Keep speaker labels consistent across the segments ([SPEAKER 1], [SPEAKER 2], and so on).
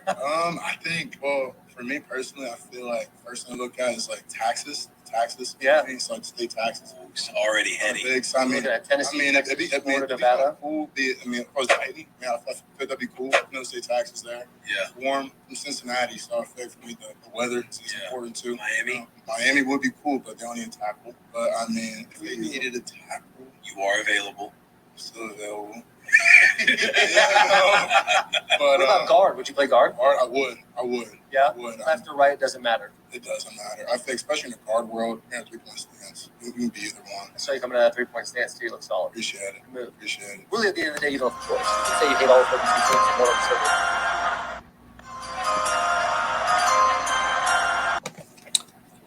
[SPEAKER 1] I think, well, for me personally, I feel like first thing to look at is like taxes. Taxes,
[SPEAKER 2] Yeah.
[SPEAKER 1] so like state taxes.
[SPEAKER 3] It's already heady.
[SPEAKER 1] Big. So I mean,
[SPEAKER 2] Looking at Tennessee,
[SPEAKER 1] I mean,
[SPEAKER 2] Texas,
[SPEAKER 1] it'd be
[SPEAKER 2] Florida, Nevada.
[SPEAKER 1] cool. I mean, of course, Dayton. Yeah, I feel that'd be cool. No state taxes there.
[SPEAKER 3] Yeah.
[SPEAKER 1] Warm from Cincinnati, so I feel for me the weather is important too.
[SPEAKER 3] Miami.
[SPEAKER 1] Miami would be cool, but they don't need a tackle. But I mean, if they needed a tackle,
[SPEAKER 3] you are available.
[SPEAKER 1] Still available.
[SPEAKER 2] But what about guard? Would you play guard?
[SPEAKER 1] Guard, I would.
[SPEAKER 2] Yeah.
[SPEAKER 1] I would.
[SPEAKER 2] Left or right, it doesn't matter.
[SPEAKER 1] It doesn't matter. I think, especially in the guard world, 3-point stance. You can be either one.
[SPEAKER 2] I saw you coming out of that 3-point stance too. You look solid.
[SPEAKER 1] Appreciate it.
[SPEAKER 2] Move.
[SPEAKER 1] Appreciate it.
[SPEAKER 2] Really, at the end of the day, you don't have a choice. You can say you hate all of them. You can't one of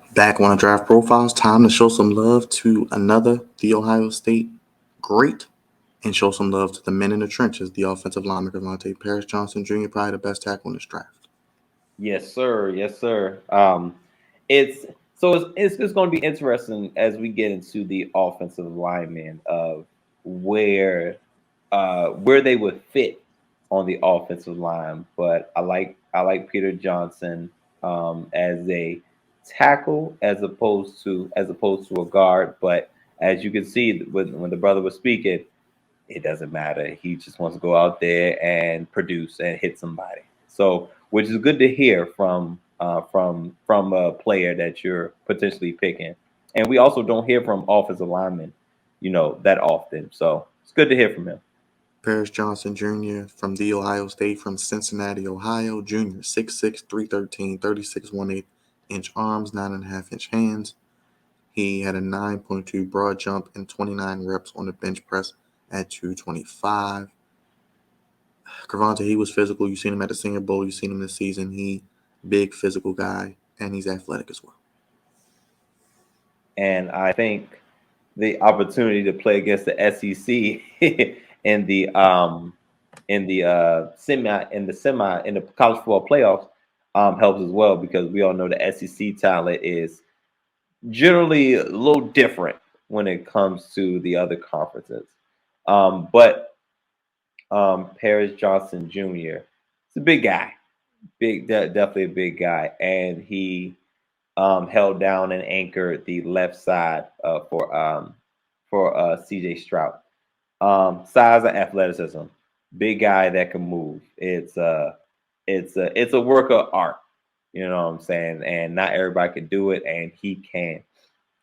[SPEAKER 2] them.
[SPEAKER 4] Back on the draft profiles, time to show some love to another The Ohio State great and show some love to the men in the trenches, the offensive lineman Crevonte Paris Johnson Jr., probably the best tackle in this draft.
[SPEAKER 5] Yes, sir. Yes, sir. It's going to be interesting as we get into the offensive linemen of where they would fit on the offensive line. But I like Peter Johnson as a tackle as opposed to a guard. But as you can see when the brother was speaking, it doesn't matter. He just wants to go out there and produce and hit somebody. So, which is good to hear from a player that you're potentially picking. And we also don't hear from offensive linemen, that often. So it's good to hear from him.
[SPEAKER 4] Paris Johnson Jr. from The Ohio State from Cincinnati, Ohio. Jr. 6'6", 313, 36 1/8 inch arms, 9.5 inch hands. He had a 9.2 broad jump and 29 reps on the bench press at 225. Crevonte, he was physical. You've seen him at the Senior Bowl. You've seen him this season. He big physical guy, and he's athletic as well.
[SPEAKER 5] And I think the opportunity to play against the SEC in the college football playoffs helps as well, because we all know the SEC talent is generally a little different when it comes to the other conferences. But Paris Johnson Jr. is a big guy, definitely a big guy, and he held down and anchored the left side for CJ Stroud. Size and athleticism, big guy that can move. It's a work of art, you know what I'm saying, and not everybody can do it, and he can.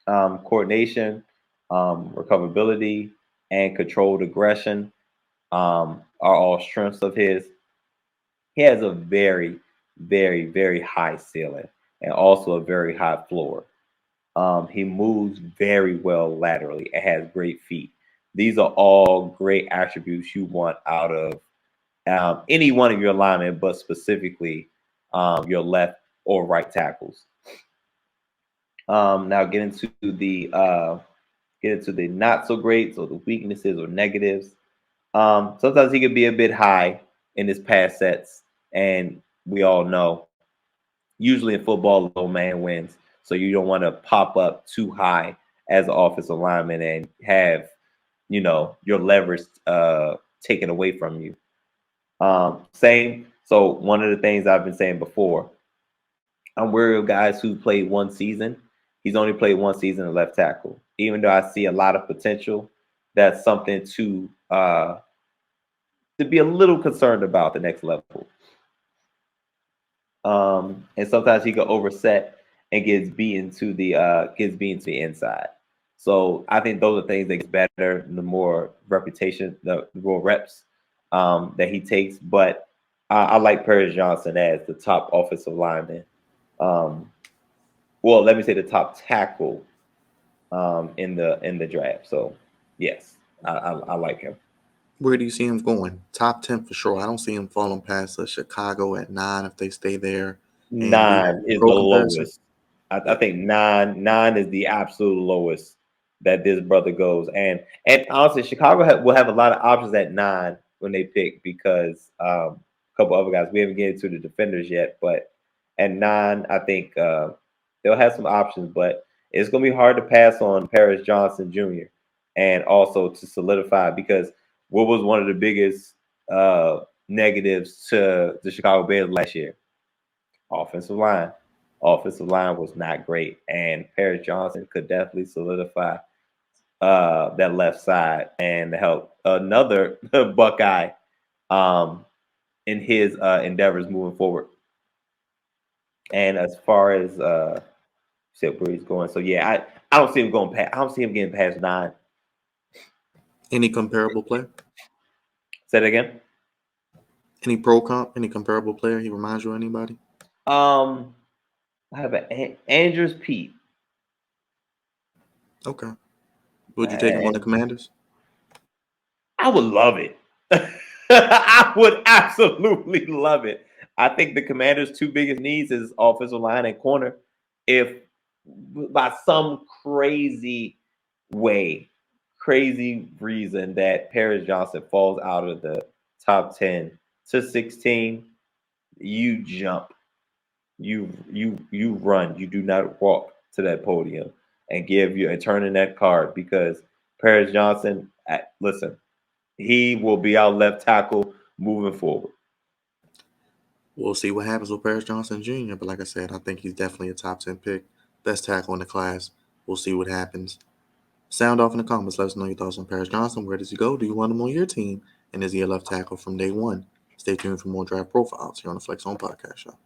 [SPEAKER 5] Coordination, recoverability, and controlled aggression are all strengths of his. He has a very, very, very high ceiling and also a very high floor. He moves very well laterally and has great feet. These are all great attributes you want out of any one of your linemen, but specifically your left or right tackles. Now get into the not so greats or the weaknesses or negatives. Sometimes he could be a bit high in his pass sets, and we all know usually in football, low man wins. So you don't want to pop up too high as an offensive lineman and have, your leverage taken away from you. Same. So one of the things I've been saying before, I'm wary of guys who played one season. He's only played one season at left tackle. Even though I see a lot of potential, that's something to be a little concerned about the next level. And sometimes he can overset and gets beaten to the inside. So I think those are things that gets better the more reputation, the more reps that he takes. But I like Paris Johnson as the top offensive lineman. Well, let me say the top tackle in the draft. So yes, I like him.
[SPEAKER 4] Where do you see him going? Top 10 for sure. I don't see him falling past Chicago at 9 if they stay there.
[SPEAKER 5] 9 is the lowest. I think nine is the absolute lowest that this brother goes. And honestly, Chicago will have a lot of options at 9 when they pick, because a couple other guys, we haven't get into the defenders yet, but at 9, I think they'll have some options, but it's going to be hard to pass on Paris Johnson Jr. and also to solidify, because what was one of the biggest negatives to the Chicago Bears last year. Offensive line. Offensive line was not great, and Paris Johnson could definitely solidify that left side and help another Buckeye in his endeavors moving forward. And as far as said where he's going, so yeah, I don't see him going past. I don't see him getting past 9.
[SPEAKER 4] Any comparable player?
[SPEAKER 5] Say that again.
[SPEAKER 4] Any pro comp? Any comparable player? He reminds you of anybody?
[SPEAKER 5] I have an Andrews Pete.
[SPEAKER 4] Okay. Would you take him on the Commanders?
[SPEAKER 5] I would love it. I would absolutely love it. I think the Commanders' 2 biggest needs is offensive line and corner. If by some crazy reason that Paris Johnson falls out of the top 10 to 16, you jump. You run. You do not walk to that podium and turn in that card, because Paris Johnson, listen, he will be our left tackle moving forward.
[SPEAKER 4] We'll see what happens with Paris Johnson Jr., but like I said, I think he's definitely a top 10 pick. Best tackle in the class. We'll see what happens. Sound off in the comments. Let us know your thoughts on Paris Johnson. Where does he go? Do you want him on your team? And is he a left tackle from day one? Stay tuned for more draft profiles here on the Flex On Podcast Show.